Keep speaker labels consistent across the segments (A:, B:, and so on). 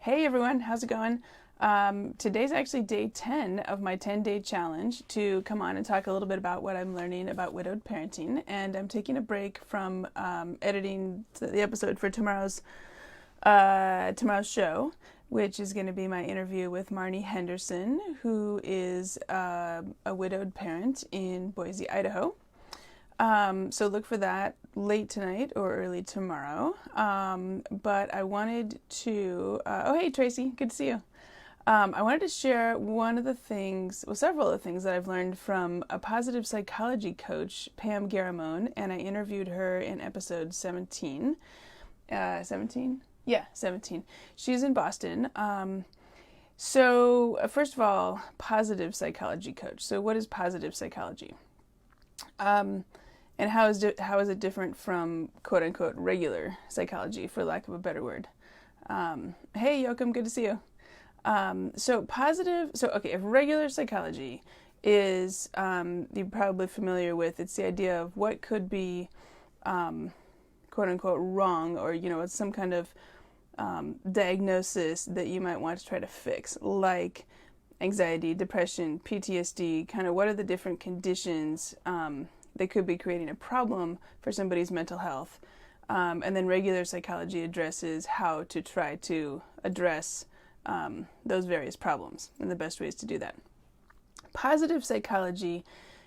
A: Hey everyone, how's it going? Today's actually day 10 of my 10-day challenge to come on and talk a little bit about what I'm learning about widowed parenting. And I'm taking a break from editing the episode for tomorrow's show, which is going to be my interview with Marnie Henderson, who is a widowed parent in Boise, Idaho. So look for that late tonight or early tomorrow. But I wanted to, oh, hey, Tracy, good to see you. I wanted to share several of the things that I've learned from a positive psychology coach, Pam Garramone, and I interviewed her in episode 17. 17? Yeah, 17. She's in Boston. First of all, positive psychology coach. So what is positive psychology? And how is it different from quote unquote regular psychology, for lack of a better word? Hey, Yoakum, good to see you. If regular psychology is, you're probably familiar with, it's the idea of what could be, quote unquote, wrong, or, it's some kind of diagnosis that you might want to try to fix, like anxiety, depression, PTSD, kind of what are the different conditions that could be creating a problem for somebody's mental health. And then regular psychology addresses how to try to address those various problems and the best ways to do that. Positive psychology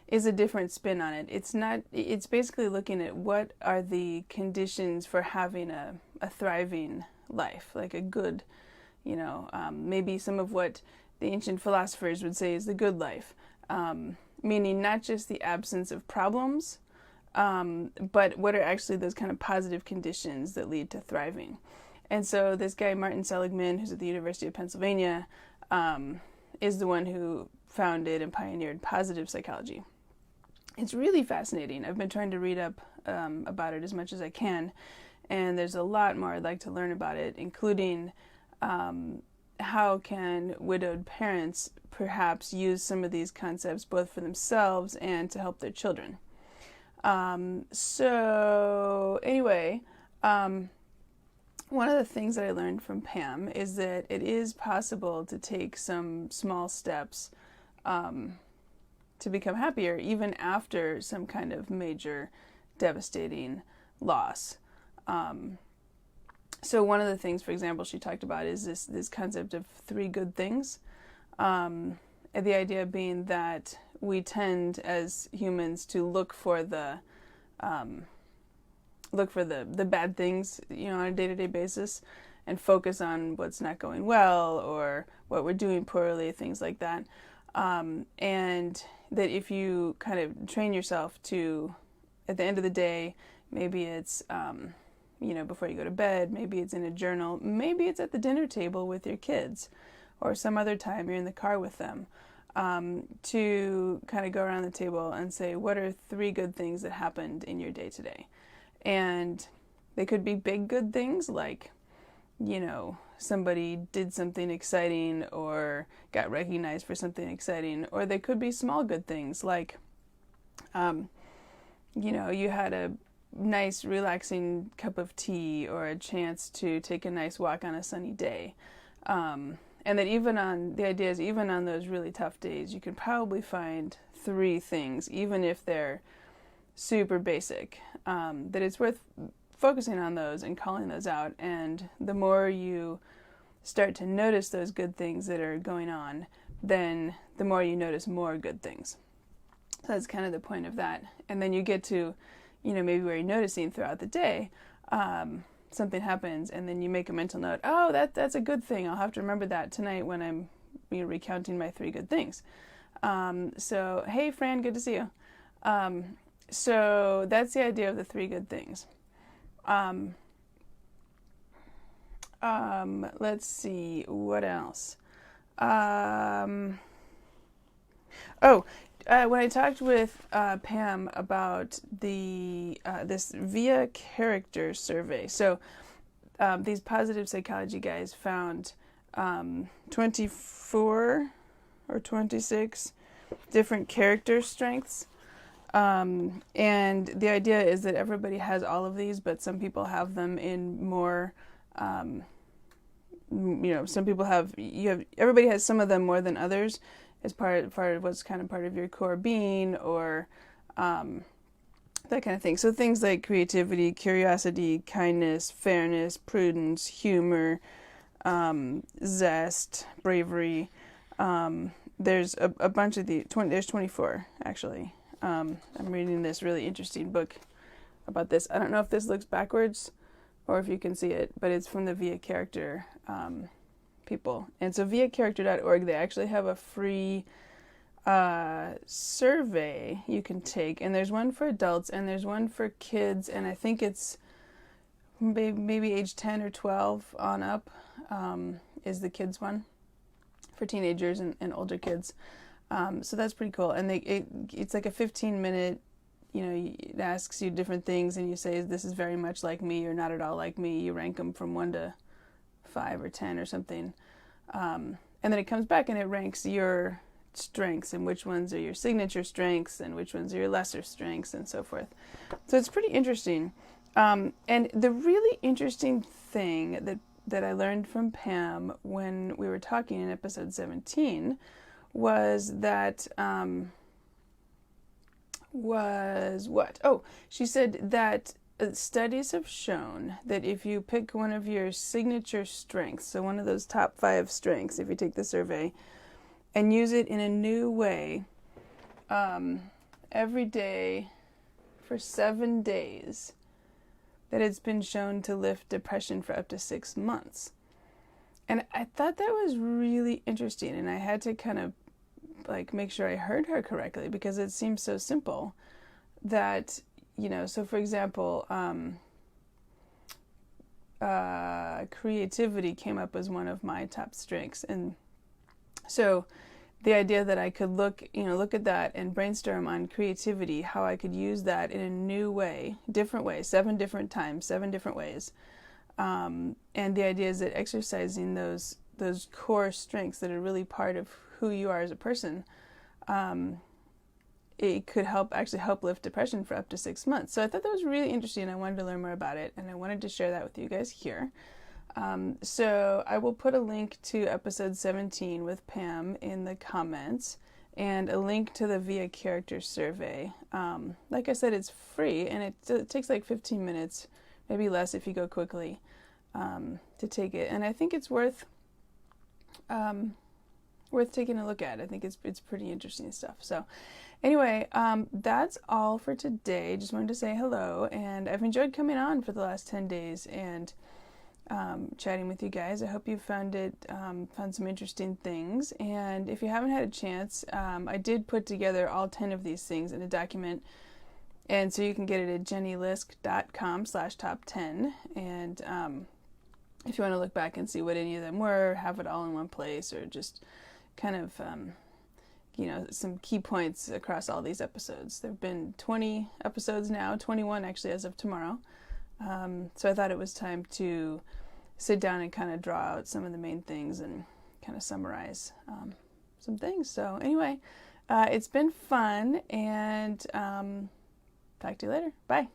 A: is a different spin on it. It's basically looking at what are the conditions for having a thriving life, like a good, maybe some of what the ancient philosophers would say is the good life. Meaning not just the absence of problems, but what are actually those kind of positive conditions that lead to thriving. And so this guy, Martin Seligman, who's at the University of Pennsylvania, is the one who founded and pioneered positive psychology. It's really fascinating. I've been trying to read up about it as much as I can, and there's a lot more I'd like to learn about it, including how can widowed parents perhaps use some of these concepts both for themselves and to help their children. One of the things that I learned from Pam is that it is possible to take some small steps to become happier even after some kind of major devastating loss. So one of the things, for example, she talked about is this concept of 3 good things. The idea being that we tend as humans to look for the bad things, on a day-to-day basis, and focus on what's not going well or what we're doing poorly, things like that. And that if you kind of train yourself to, at the end of the day, maybe it's before you go to bed, maybe it's in a journal, maybe it's at the dinner table with your kids, or some other time you're in the car with them, to kind of go around the table and say, what are 3 good things that happened in your day today? And they could be big good things like, somebody did something exciting or got recognized for something exciting, or they could be small good things like, you had a nice relaxing cup of tea or a chance to take a nice walk on a sunny day. And that even on those really tough days, you can probably find 3 things, even if they're super basic, that it's worth focusing on those and calling those out. And the more you start to notice those good things that are going on, then the more you notice more good things. So that's kind of the point of that. And then you get to maybe where you're noticing throughout the day, something happens, and then you make a mental note. Oh, that's a good thing. I'll have to remember that tonight when I'm recounting my 3 good things. So, hey, Fran, good to see you. So that's the idea of the 3 good things. Let's see, what else? When I talked with Pam about this VIA character survey, so these positive psychology guys found 24 or 26 different character strengths. And the idea is that everybody has all of these, but some people have them in more some people everybody has some of them more than others as part of what's kind of part of your core being, or that kind of thing. So things like creativity, curiosity, kindness, fairness, prudence, humor, zest, bravery. There's a bunch of there's 24 actually. I'm reading this really interesting book about this. I don't know if this looks backwards or if you can see it, but it's from the Via Character people. And so viacharacter.org, they actually have a free survey you can take, and there's one for adults and there's one for kids, and I think it's maybe age 10 or 12 on up is the kids one, for teenagers and older kids. So that's pretty cool. And it's like a 15-minute, it asks you different things, and you say, this is very much like me or not at all like me. You rank them from 1 to 5 or 10 or something. And then it comes back and it ranks your strengths and which ones are your signature strengths and which ones are your lesser strengths and so forth. So it's pretty interesting. And the really interesting thing that I learned from Pam when we were talking in episode 17 was that, she said that studies have shown that if you pick one of your signature strengths, so one of those top 5 strengths, if you take the survey, and use it in a new way every day for 7 days, that it's been shown to lift depression for up to 6 months. And I thought that was really interesting, and I had to kind of make sure I heard her correctly, because it seems so simple that, so for example, creativity came up as one of my top strengths. And so the idea that I could look at that and brainstorm on creativity, how I could use that in a new way, different ways, 7 different times, 7 different ways. And the idea is that exercising those core strengths that are really part of who you are as a person, it could help lift depression for up to 6 months. So I thought that was really interesting. I wanted to learn more about it, and I wanted to share that with you guys here. So I will put a link to episode 17 with Pam in the comments, and a link to the Via Character survey. Like I said, it's free, and it takes like 15 minutes, maybe less if you go quickly, to take it. And I think it's worth taking a look at. I think it's pretty interesting stuff. So anyway, that's all for today. Just wanted to say hello, and I've enjoyed coming on for the last 10 days and chatting with you guys. I hope you found some interesting things. And if you haven't had a chance, I did put together all 10 of these things in a document, and so you can get it at jennylisk.com/top10. And if you want to look back and see what any of them were, have it all in one place, or just kind of some key points across all these episodes. There have been 20 episodes now, 21 actually as of tomorrow. So I thought it was time to sit down and kind of draw out some of the main things and kind of summarize some things. So anyway, it's been fun, and talk to you later. Bye.